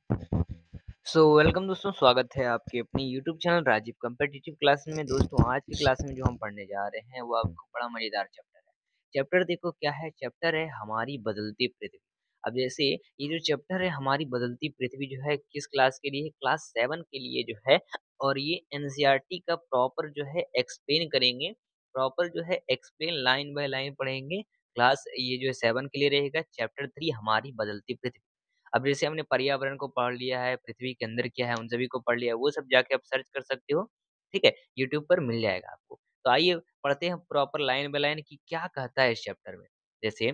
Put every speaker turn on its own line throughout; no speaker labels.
Welcome दोस्तों, स्वागत है आपके अपनी YouTube channel Rajiv competitive class में। दोस्तों आज की क्लास में जो हम पढ़ने जा रहे हैं वो आपको बड़ा मजेदार चैप्टर है। चैप्टर देखो क्या है, चैप्टर है हमारी बदलती पृथ्वी। अब जैसे ये जो चैप्टर है हमारी बदलती पृथ्वी जो है किस क्लास के लिए, क्लास 7 के लिए जो है। और ये एनसीईआरटी का प्रॉपर जो है एक्सप्लेन करेंगे, प्रॉपर जो है एक्सप्लेन लाइन बाय लाइन पढ़ेंगे। क्लास ये जो है 7 के लिए रहेगा, चैप्टर 3 हमारी बदलती पृथ्वी। अब जैसे हमने पर्यावरण को पढ़ लिया है, पृथ्वी के अंदर क्या है उन सभी को पढ़ लिया है, वो सब जाके आप सर्च कर सकते हो, ठीक है? यूट्यूब पर मिल जाएगा आपको। तो आइए पढ़ते हैं प्रॉपर लाइन बाय लाइन कि क्या कहता है इस चैप्टर में। जैसे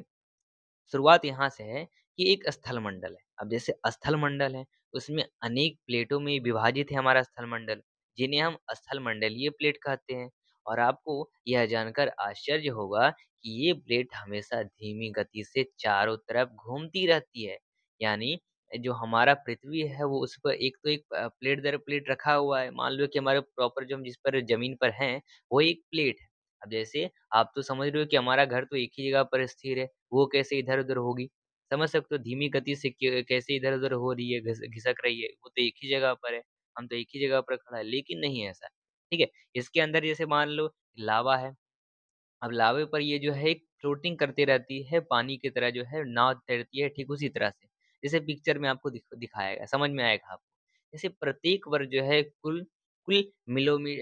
शुरुआत यहाँ से है कि एक स्थल मंडल है। अब जैसे स्थल मंडल है, उसमें अनेक प्लेटों में विभाजित है हमारा स्थल मंडल, जिन्हें हम स्थल मंडलीय प्लेट कहते हैं। और आपको यह जानकर आश्चर्य होगा कि ये प्लेट हमेशा धीमी गति से चारों तरफ घूमती रहती है। यानी जो हमारा पृथ्वी है वो उस पर एक तो एक प्लेट दर प्लेट रखा हुआ है। मान लो कि हमारे प्रॉपर जो हम जिस पर जमीन पर हैं वो एक प्लेट है। अब जैसे आप तो समझ रहे हो कि हमारा घर तो एक ही जगह पर स्थिर है, वो कैसे इधर-उधर होगी? समझ सकते हो धीमी गति से कैसे इधर-उधर हो रही है, घिसक रही है, वो तो एक ही जगह पर है, हम तो एक ही जगह पर खड़ा है, लेकिन नहीं है ऐसा, ठीक है? इसके अंदर जैसे मान लो लावा है, अब लावे पर ये जो है एक फ्लोटिंग करती रहती है, पानी की तरह जो है नाव तैरती है, ठीक उसी तरह से। जैसे पिक्चर में आपको दिखाया समझ में आएगा आपको। जैसे प्रत्येक वर्ग जो है कुल कुल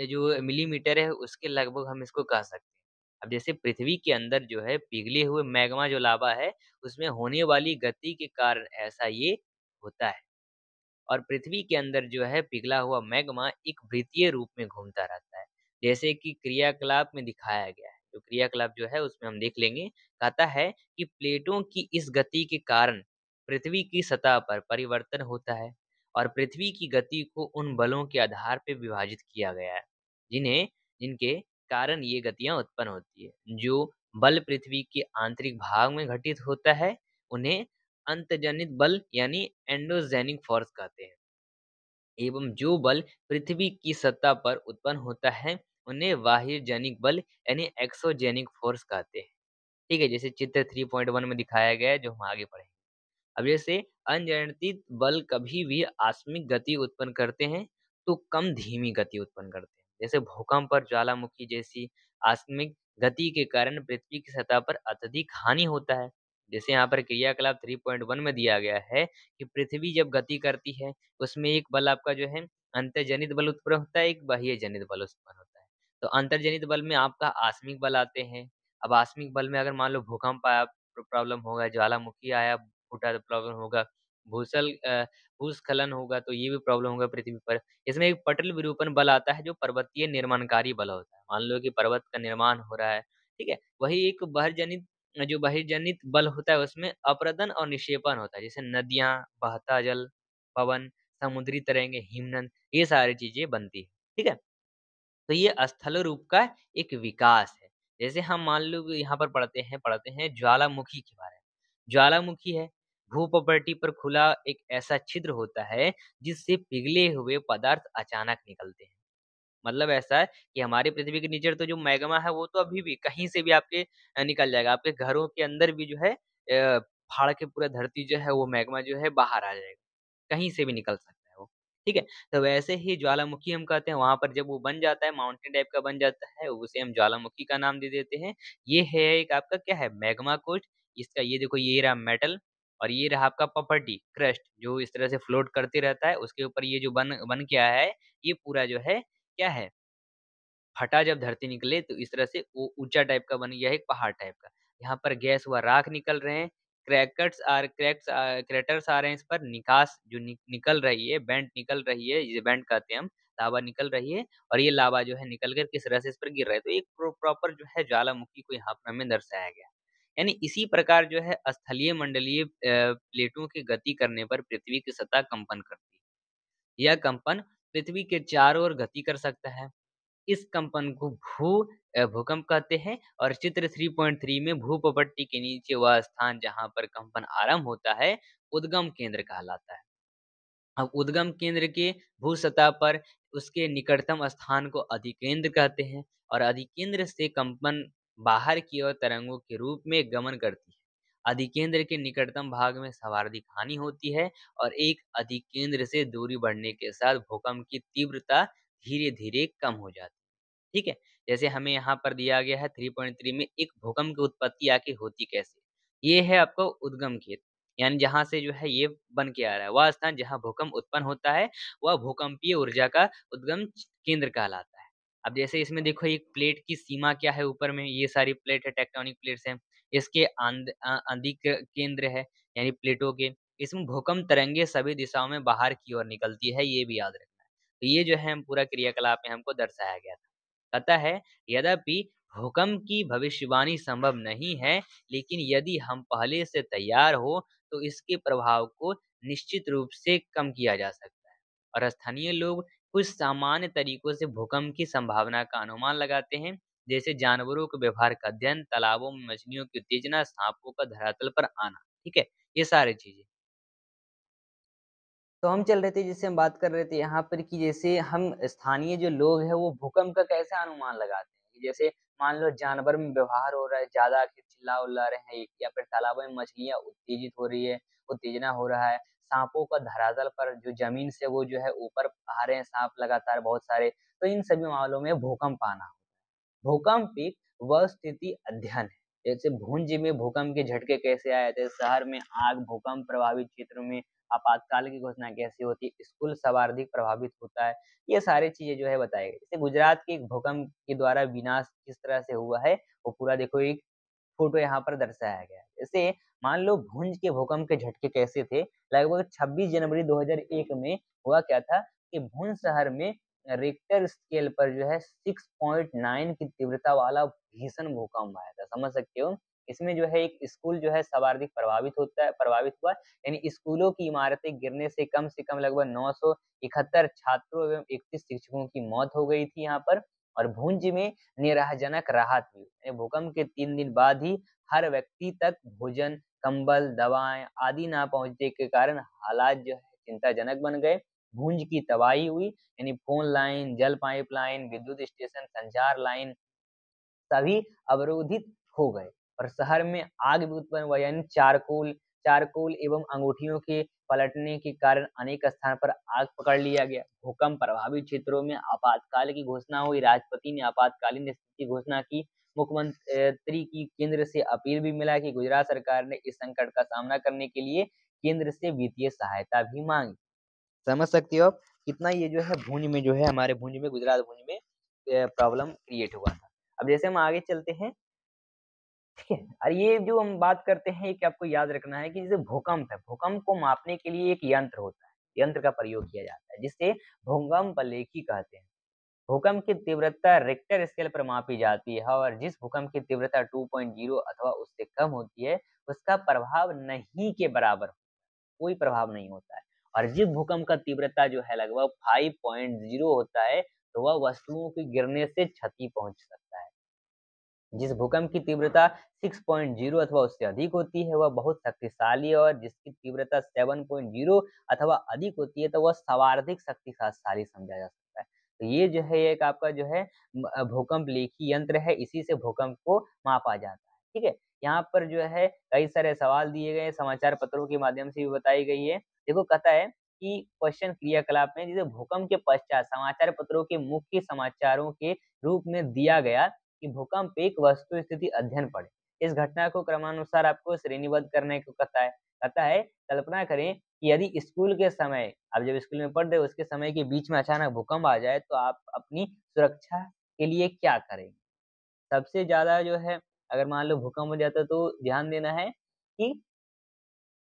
जो मिलीमीटर है उसके लगभग हम इसको कह सकते हैं। अब जैसे पृथ्वी के अंदर जो है पिघले हुए मैग्मा जो लावा है, उसमें होने वाली गति के कारण ऐसा ये होता है। और पृथ्वी के अंदर जो है पिघला हुआ मैग्मा एक वृत्तीय रूप में घूमता रहता है, जैसे कि क्रियाकलाप में दिखाया गया है। जो क्रियाकलाप जो है उसमें हम देख लेंगे। कहता है कि प्लेटों की इस गति के कारण पृथ्वी की सतह पर परिवर्तन होता है और पृथ्वी की गति को उन बलों के आधार पर विभाजित किया गया है, जिन्हें जिनके कारण ये गतियां उत्पन्न होती है। जो बल पृथ्वी के आंतरिक भाग में घटित होता है उन्हें अंतजनित बल यानी एंडोजेनिक फोर्स कहते हैं, एवं जो बल पृथ्वी की सतह पर उत्पन्न होता है उन्हें बाह्यजनिक बल यानी एक्सोजेनिक फोर्स कहते हैं। ठीक है, जैसे चित्र 3.1 में दिखाया गया है जो हम आगे पढ़ेंगे। अब जैसे अनियंत्रित बल कभी भी आकस्मिक गति उत्पन्न करते हैं तो कम धीमी गति उत्पन्न करते हैं। जैसे भूकंप और ज्वालामुखी जैसी आकस्मिक गति के कारण पृथ्वी की सतह पर अत्यधिक हानि होता है। जैसे यहाँ पर क्रियाकलाप 3.1 में दिया गया है कि पृथ्वी जब गति करती है उसमें एक बल आपका जो है अंतर्जनित बल उत्पन्न होता है, एक बाह्य जनित बल उत्पन्न होता है। तो अंतर्जनित बल में आपका आकस्मिक बल आते हैं। अब आकस्मिक बल में अगर मान लो भूकंप आया, प्रॉब्लम होगा, ज्वालामुखी आया, फूटा तो प्रॉब्लम होगा, भूस्खलन होगा तो ये भी प्रॉब्लम होगा पृथ्वी पर। इसमें एक पटल विरूपण बल आता है जो पर्वतीय निर्माणकारी बल होता है। मान लो कि पर्वत का निर्माण हो रहा है, ठीक है? वही एक बहिर्जनित बल होता है उसमें अपरदन और निक्षेपण होता है। जैसे नदियाँ, बहता जल, पवन, समुद्री तरंगे, हिमनद ये सारी चीज़ें बनती हैं, ठीक है? तो ये स्थल रूप का एक विकास है। जैसे हम मान लो कि यहाँ पर पढ़ते हैं ज्वालामुखी के बारे में। ज्वालामुखी है, भूप्रपट्टी पर खुला एक ऐसा छिद्र होता है जिससे पिघले हुए पदार्थ अचानक निकलते हैं। मतलब ऐसा है कि हमारी पृथ्वी के नीचे तो जो मैग्मा है वो तो अभी भी कहीं से भी आपके निकल जाएगा। आपके घरों के अंदर भी जो है फाड़ के पूरा धरती जो है वो मैग्मा जो है बाहर आ जाएगा। कहीं से भी निकल सकता है वो, ठीक है? तो वैसे ही ज्वालामुखी हम कहते हैं वहाँ पर जब वो बन जाता है माउंटेन टाइप का बन जाता है, उसे हम ज्वालामुखी का नाम दे देते हैं। ये है एक आपका क्या है मैग्मा कोट, इसका ये देखो ये रहा मेटल और ये रहा आपका प्रॉपर्टी क्रस्ट जो इस तरह से फ्लोट करते रहता है। उसके ऊपर ये जो बन बन के आया है, ये पूरा जो है क्या है फटा जब धरती निकले तो इस तरह से वो ऊँचा टाइप का बन गया है, एक पहाड़ टाइप का। यहाँ पर गैस व राख निकल रहे हैं, क्रेटर्स आ रहे हैं इस पर, निकास जो निकल रही है, वेंट निकल रही है, इसे वेंट कहते हैं हम, लावा निकल रही है और ये लावा जो है निकल कर किस तरह से इस पर गिर रहा है। तो एक प्रॉपर जो है ज्वालामुखी को यहाँ पर हमें दर्शाया गया है। यानी इसी प्रकार जो है स्थलीय मंडलीय प्लेटों की गति करने पर पृथ्वी की सतह कंपन करती है। यह कंपन पृथ्वी के चारों ओर गति कर सकता है। इस कंपन को भूकंप कहते हैं और चित्र 3.3 में भूप्रपट्टी के नीचे वह स्थान जहाँ पर कंपन आरंभ होता है, उद्गम केंद्र कहलाता है। अब उद्गम केंद्र के भू सतह पर उसके निकटतम स्थान को अधिकेंद्र कहते हैं और अधिकेंद्र से कंपन बाहर की ओर तरंगों के रूप में गमन करती है। अधिकेंद्र के निकटतम भाग में सर्वाधिक हानि होती है और एक अधिकेंद्र से दूरी बढ़ने के साथ भूकंप की तीव्रता धीरे-धीरे कम हो जाती है। ठीक है? जैसे हमें यहाँ पर दिया गया है 3.3 में एक भूकंप की उत्पत्ति आखिर होती कैसे? ये है आपका उद्गम क्षेत्र, यानी जहाँ से जो है ये बन के आ रहा है। वह स्थान जहाँ भूकंप उत्पन्न होता है, वह भूकंपीय ऊर्जा का उद्गम केंद्र कहलाता है। अब जैसे इसमें देखो एक प्लेट की सीमा क्या है ऊपर में, ये सारी प्लेट है, टेक्टोनिक प्लेट्स हैं। इसके अधिक केंद्र है, यानी प्लेटों के। इसमें भूकंप तरंगे सभी दिशाओं में बाहर की ओर निकलती है, ये भी याद रखना है। तो ये जो है पूरा क्रियाकलाप में हमको दर्शाया गया था। कहता है, यद्यपि भूकंप की भविष्यवाणी संभव नहीं है, लेकिन यदि हम पहले से तैयार हो, तो इसके प्रभाव को निश्चित रूप से कम किया जा सकता है। और स्थानीय लोग कुछ सामान्य तरीकों से भूकंप की संभावना का अनुमान लगाते हैं, जैसे जानवरों के व्यवहार का अध्ययन, तालाबों में मछलियों की उत्तेजना, सांपों का धरातल पर आना। ठीक है? ये सारी चीजें। तो हम चल रहे थे जिससे हम बात कर रहे थे यहाँ पर कि जैसे हम स्थानीय जो लोग हैं वो भूकंप का कैसे अनुमान लगाते हैं? कि जैसे मान लो जानवर में व्यवहार हो रहा है, ज़्यादा आके चिल्ला-उल्ला रहे हैं या फिर तालाबों में मछलियाँ उत्तेजित हो रही है, उत्तेजना हो रहा है, साँपों का धरातल पर जो ज़मीन से वो जो है ऊपर आ रहे हैं साँप लगातार बहुत सारे, तो इन सभी मामलों में भूकंप आना। भूकंप एक वह स्थिति अध्ययन है। जैसे भुज में भूकंप के झटके कैसे आए थे, शहर में आग, भूकंप प्रभावित क्षेत्रों में आपातकाल की घोषणा कैसे होती है, स्कूल सर्वाधिक प्रभावित होता है, ये सारी चीज़ें जो है बताई गई। जैसे गुजरात के एक भूकंप के द्वारा विनाश किस तरह से हुआ है, वो पूरा देखो एक फ़ोटो यहाँ पर दर्शाया गया है। जैसे मान लो भुज के भूकंप के झटके कैसे थे, लगभग 26 जनवरी 2001 में हुआ क्या था कि भुज शहर में रिक्टर स्केल पर जो है 6.9 की तीव्रता वाला भीषण भूकंप आया था, समझ सकते हो? इसमें जो है एक स्कूल जो है सर्वाधिक प्रभावित हुआ, यानी स्कूलों की इमारतें गिरने से कम लगभग 971 छात्रों एवं 31 शिक्षकों की मौत हो गई थी यहाँ पर और भुज में निराशाजनक राहत हुई। भूकंप के 3 दिन बाद ही हर व्यक्ति तक भोजन, कंबल, दवाएँ आदि ना पहुँचने के कारण हालात जो है चिंताजनक बन गए। भूज की तबाही हुई, यानी फ़ोन लाइन, जल पाइपलाइन, विद्युत स्टेशन, संचार लाइन सभी अवरोधित हो गए और शहर में आग भी उत्पन्न हुआ यानी चारकोल चारकोल एवं अंगूठियों के पलटने के कारण अनेक स्थान पर आग पकड़ लिया गया। भूकंप प्रभावित क्षेत्रों में आपातकाल की घोषणा हुई। राष्ट्रपति ने आपातकालीन स्थिति की घोषणा की। मुख्यमंत्री की केंद्र से अपील भी मिला कि गुजरात सरकार ने इस संकट का सामना करने के लिए केंद्र से वित्तीय सहायता भी मांगी। समझ सकते हो आप कितना ये जो है भुज में जो है हमारे भुज में गुजरात भुज में प्रॉब्लम क्रिएट हुआ था। अब जैसे हम आगे चलते हैं, ठीक है? और ये जो हम बात करते हैं कि आपको याद रखना है कि जैसे भूकंप है, भूकंप को मापने के लिए एक यंत्र होता है, यंत्र का प्रयोग किया जाता है जिसे भूकंप लेखी कहते हैं। भूकंप की तीव्रता रिक्टर स्केल पर मापी जाती है और जिस भूकंप की तीव्रता 2.0 अथवा उससे कम होती है, उसका प्रभाव नहीं के बराबर कोई प्रभाव नहीं होता है और जिस भूकंप का तीव्रता जो है लगभग 5.0 होता है, तो वह वस्तुओं के गिरने से क्षति पहुँच सकता है। जिस भूकंप की तीव्रता 6.0 अथवा उससे अधिक होती है, वह बहुत शक्तिशाली है और जिसकी तीव्रता 7.0 अथवा अधिक होती है, तो वह सर्वाधिक शक्तिशाली समझा जा सकता है। तो ये जो है एक आपका जो है भूकंप लेखी यंत्र है, इसी से भूकंप को मापा जाता है। ठीक है? यहाँ पर जो है कई सारे सवाल दिए गए हैं, समाचार पत्रों के माध्यम से भी बताई गई है। देखो कहता है कि क्वेश्चन क्रियाकलाप में जैसे भूकंप के पश्चात समाचार पत्रों के मुख्य समाचारों के रूप में दिया गया कि भूकंप एक वस्तु स्थिति अध्ययन पढ़ें। इस घटना को क्रमानुसार आपको श्रेणीबद्ध करने को कहता है कल्पना करें कि यदि स्कूल के समय आप जब स्कूल में पढ़ रहे हो उसके समय के बीच में अचानक भूकंप आ जाए तो आप अपनी सुरक्षा के लिए क्या करेंगे? सबसे ज़्यादा जो है अगर मान लो भूकंप हो जाता है तो ध्यान देना है कि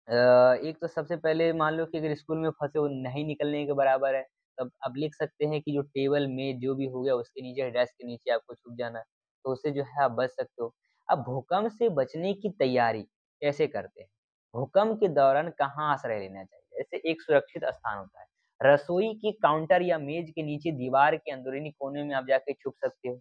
अ, एक तो सबसे पहले मान लो कि अगर स्कूल में फँसे हो नहीं निकलने के बराबर है, तब आप लिख सकते हैं कि जो टेबल, मेज़ जो भी हो गया उसके नीचे डेस्क के नीचे आपको छुप जाना है, तो उससे जो है आप बच सकते हो। अब भूकंप से बचने की तैयारी कैसे करते हैं? भूकंप के दौरान कहाँ आश्रय लेना चाहिए? जैसे एक सुरक्षित स्थान होता है, रसोई के काउंटर या मेज़ के नीचे दीवार के अंदरूनी कोने में आप जाके छुप सकते हो।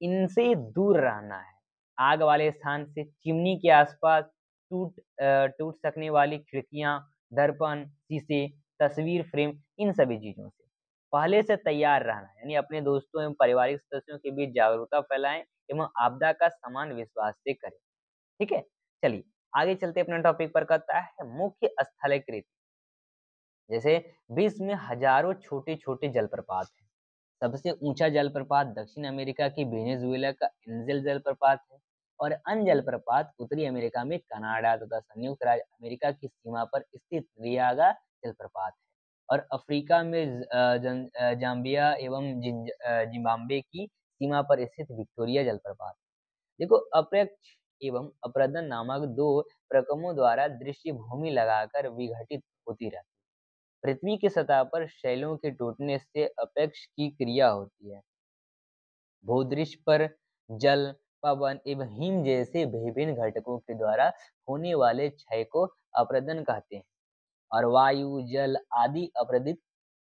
इनसे दूर रहना है। आग वाले स्थान से चिमनी के आसपास टूट सकने वाली खिड़कियाँ, दर्पण, शीशे, तस्वीर फ्रेम इन सभी चीज़ों से। पहले से तैयार रहना यानी अपने दोस्तों एवं पारिवारिक सदस्यों के बीच जागरूकता फैलाएँ एवं आपदा का समान विश्वास से करें। ठीक है? चलिए आगे चलते अपने टॉपिक पर, कहता है मुख्य स्थलाकृति। जैसे विश्व में हजारों छोटे-छोटे जलप्रपात हैं। सबसे ऊंचा जलप्रपात दक्षिण अमेरिका के वेनेजुएला का एंजेल जलप्रपात है और अन्य जलप्रपात उत्तरी अमेरिका में कनाडा तथा संयुक्त राज्य अमेरिका की सीमा पर स्थित रियागा जलप्रपात है और अफ्रीका में जाम्बिया एवं जिम्बाब्वे की सीमा पर स्थित विक्टोरिया जलप्रपात। देखो, अप्रत्यक्ष एवं अप्रदन नामक दो प्रकमों द्वारा दृश्य भूमि लगाकर विघटित होती रहती है। पृथ्वी की सतह पर शैलों के टूटने से अपेक्ष की क्रिया होती है। भूदृश्य पर जल, पवन एवं हिम जैसे विभिन्न घटकों के द्वारा होने वाले क्षय को अपरदन कहते हैं और वायु, जल आदि अपरदित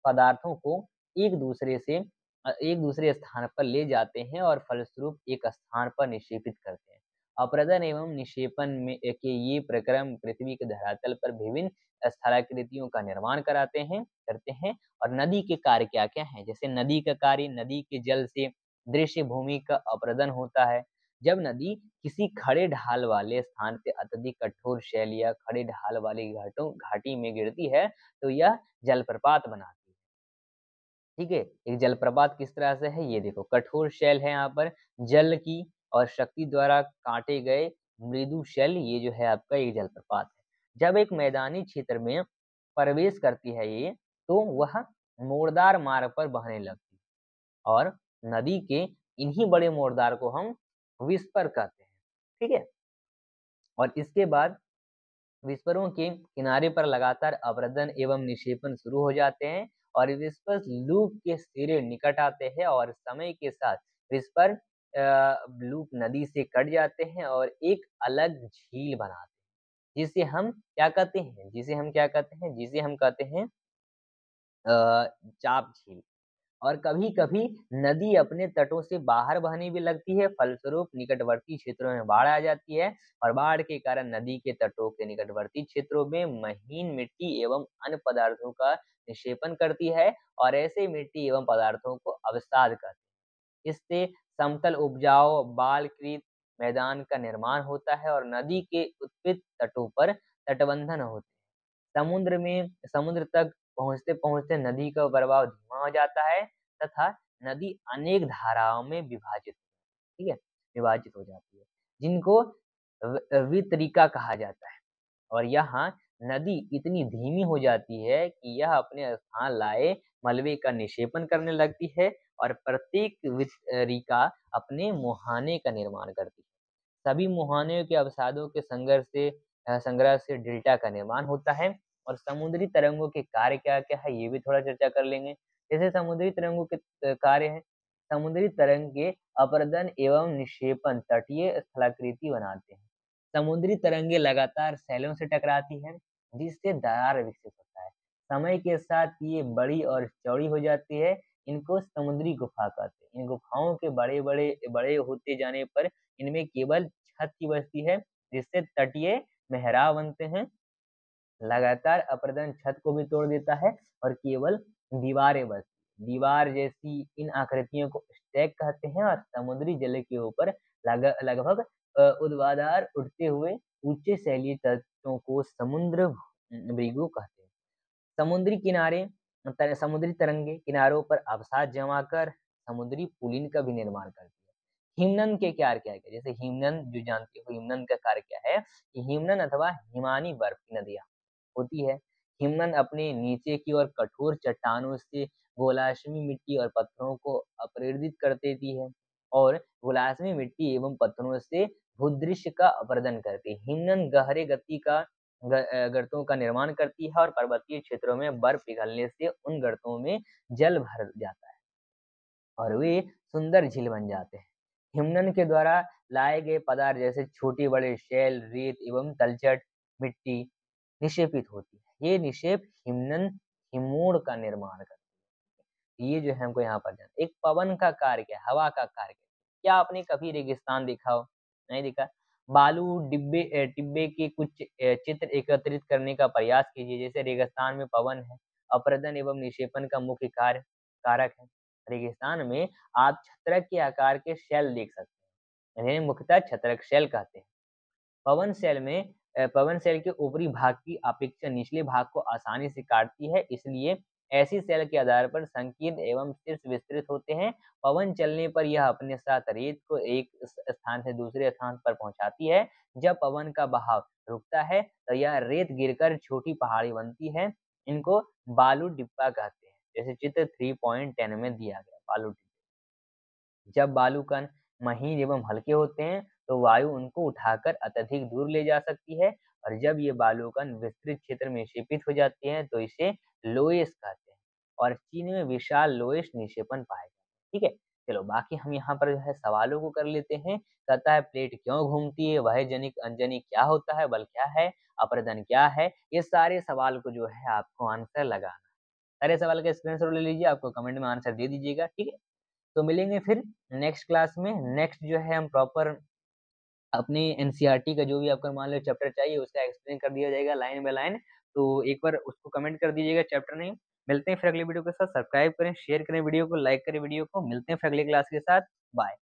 पदार्थों को एक दूसरे स्थान पर ले जाते हैं और फलस्वरूप एक स्थान पर निक्षेपित करते हैं। अपरदन एवं निक्षेपण में के ये प्रक्रम पृथ्वी के धरातल पर विभिन्न स्थलाकृतियों का निर्माण करते हैं। और नदी के कार्य क्या-क्या हैं? जैसे नदी का कार्य, नदी के जल से दृश्य भूमि का अपरदन होता है। जब नदी किसी खड़े ढाल वाले स्थान पे अत्यधिक कठोर शैल या खड़े ढाल वाली घाटी में गिरती है, तो यह जलप्रपात बनाती है। ठीक है? एक जलप्रपात किस तरह से है ये देखो, कठोर शैल है यहाँ पर, जल की और शक्ति द्वारा काटे गए मृदु शैल, ये जो है आपका एक जलप्रपात है। जब एक मैदानी क्षेत्र में प्रवेश करती है ये, तो वह मोड़दार मार्ग पर बहने लगती है और नदी के इन्हीं बड़े मोड़दार को हम विस्पर कहते हैं। ठीक है? और इसके बाद विस्परों के किनारे पर लगातार अवरदन एवं निक्षेपण शुरू हो जाते हैं और विस्पर लूप के सिरे निकट आते हैं और समय के साथ विस्पर लूप नदी से कट जाते हैं और एक अलग झील बनाते हैं, जिसे हम कहते हैं चाप झील। और कभी-कभी नदी अपने तटों से बाहर बहने भी लगती है, फलस्वरूप निकटवर्ती क्षेत्रों में बाढ़ आ जाती है और बाढ़ के कारण नदी के तटों के निकटवर्ती क्षेत्रों में महीन मिट्टी एवं अन्य पदार्थों का निक्षेपण करती है और ऐसे मिट्टी एवं पदार्थों को अवसाद कहते हैं। इससे समतल उपजाऊ बालकृत मैदान का निर्माण होता है और नदी के उत्पीड़ित तटों पर तटबंधन होते हैं। समुद्र तक पहुँचते-पहुँचते नदी का प्रवाह धीमा हो जाता है तथा नदी अनेक धाराओं में ठीक है? विभाजित हो जाती है, जिनको वितरिका कहा जाता है। और यहाँ नदी इतनी धीमी हो जाती है कि यह अपने स्थान लाए मलबे का निक्षेपण करने लगती है और प्रत्येक वितरिका अपने मुहाने का निर्माण करती है। सभी मुहानों के अवसादों के संग्रह से डेल्टा का निर्माण होता है और समुद्री तरंगों के कार्य क्या-क्या है, ये भी थोड़ा चर्चा कर लेंगे। जैसे समुद्री तरंगों के कार्य हैं, समुद्री तरंग के अपरदन एवं निक्षेपण तटीय स्थलाकृति बनाते हैं। समुद्री तरंगें लगातार सैलों से टकराती हैं, जिससे दरार विकसित होता है। समय के साथ ये बड़ी और चौड़ी हो जाती है, इनको समुद्री गुफा कहते हैं। इन गुफाओं के बड़े होते जाने पर इनमें केवल छत ही बचती है, जिससे तटीय मेहराब बनते हैं। लगातार अपरदन छत को भी तोड़ देता है और केवल दीवारें बचती हैं। दीवार जैसी इन आकृतियों को स्टैक कहते हैं और समुद्री जल के ऊपर लगभग ऊर्ध्वाधर उठते हुए ऊंचे शैलीय तत्वों को समुद्र भृगु कहते हैं। समुद्री तरंगे किनारों पर अवसाद जमा कर समुद्री पुलिन का भी निर्माण करती है। हिमनन के कार्य क्या है? जैसे हिमनन जो जानते हो, हिमनन का कार्य क्या है कि हिमनन अथवा हिमानी बर्फ की नदियां होती है। हिमनन अपने नीचे की ओर कठोर चट्टानों से गोलाश्मी मिट्टी और पत्थरों को अपरेडित कर देती है और गोलाश्मी मिट्टी एवं पत्थरों से भूदृश्य का अपरदन करती है। हिमनन गहरे गति का गर्तों का निर्माण करती है और पर्वतीय क्षेत्रों में बर्फ पिघलने से उन गर्तों में जल भर जाता है और वे सुंदर झील बन जाते हैं। हिमनन के द्वारा लाए गए पदार्थ जैसे छोटे बड़े शैल, रेत एवं तलछट मिट्टी निक्षेपित होती है। ये निक्षेप हिमनन हिमोड़ का निर्माण करते हैं। ये जो है हमको यहाँ पर जाना। एक पवन का कार्य क्या है? हवा का कार्य क्या है? क्या आपने कभी रेगिस्तान देखा हो? नहीं देखा? बालू टिब्बे के कुछ चित्र एकत्रित करने का प्रयास कीजिए। जैसे रेगिस्तान में पवन है, अपरदन एवं निक्षेपण का मुख्य कारक है। रेगिस्तान में आप छत्रक के आकार के शेल देख सकते हैं। इन्हें मुख्यतः छत्रक शेल कहते हैं। पवन शेल में पवन सेल के ऊपरी भाग की अपेक्षा निचले भाग को आसानी से काटती है, इसलिए ऐसी सेल के आधार पर संकीर्ण एवं शीर्ष विस्तृत होते हैं। पवन चलने पर यह अपने साथ रेत को एक स्थान से दूसरे स्थान पर पहुंचाती है। जब पवन का बहाव रुकता है तो यह रेत गिरकर छोटी पहाड़ी बनती है। इनको बालू डिब्बा कहते हैं, जैसे चित्र 3.10 में दिया गया बालू डिब्बा। जब बालू कण महीन एवं हल्के होते हैं तो वायु उनको उठाकर अत्यधिक दूर ले जा सकती है, और जब ये बालू कण विस्तृत क्षेत्र में क्षेपित हो जाते हैं तो इसे लोएस कहते हैं, और चीन में विशाल लोएस निक्षेपण पाए जाते हैं। ठीक है, चलो बाकी हम यहाँ पर जो है सवालों को कर लेते हैं। कहता है प्लेट क्यों घूमती है, वह जनिक अंजनिक क्या होता है, बल क्या है, अपरदन क्या है। ये सारे सवाल को जो है आपको आंसर लगाना, सारे सवाल का स्क्रीनशॉट ले लीजिए, आपको कमेंट में आंसर दे दीजिएगा। ठीक है, तो मिलेंगे फिर नेक्स्ट क्लास में। नेक्स्ट जो है हम प्रॉपर अपने एनसीईआरटी का जो भी आपका मान लो चैप्टर चाहिए उसका एक्सप्लेन कर दिया जाएगा लाइन बाय लाइन। तो एक बार उसको कमेंट कर दीजिएगा चैप्टर नेम। मिलते हैं फिर अगली वीडियो के साथ। सब्सक्राइब करें, शेयर करें वीडियो को, लाइक करें वीडियो को। मिलते हैं फिर अगली क्लास के साथ। बाय।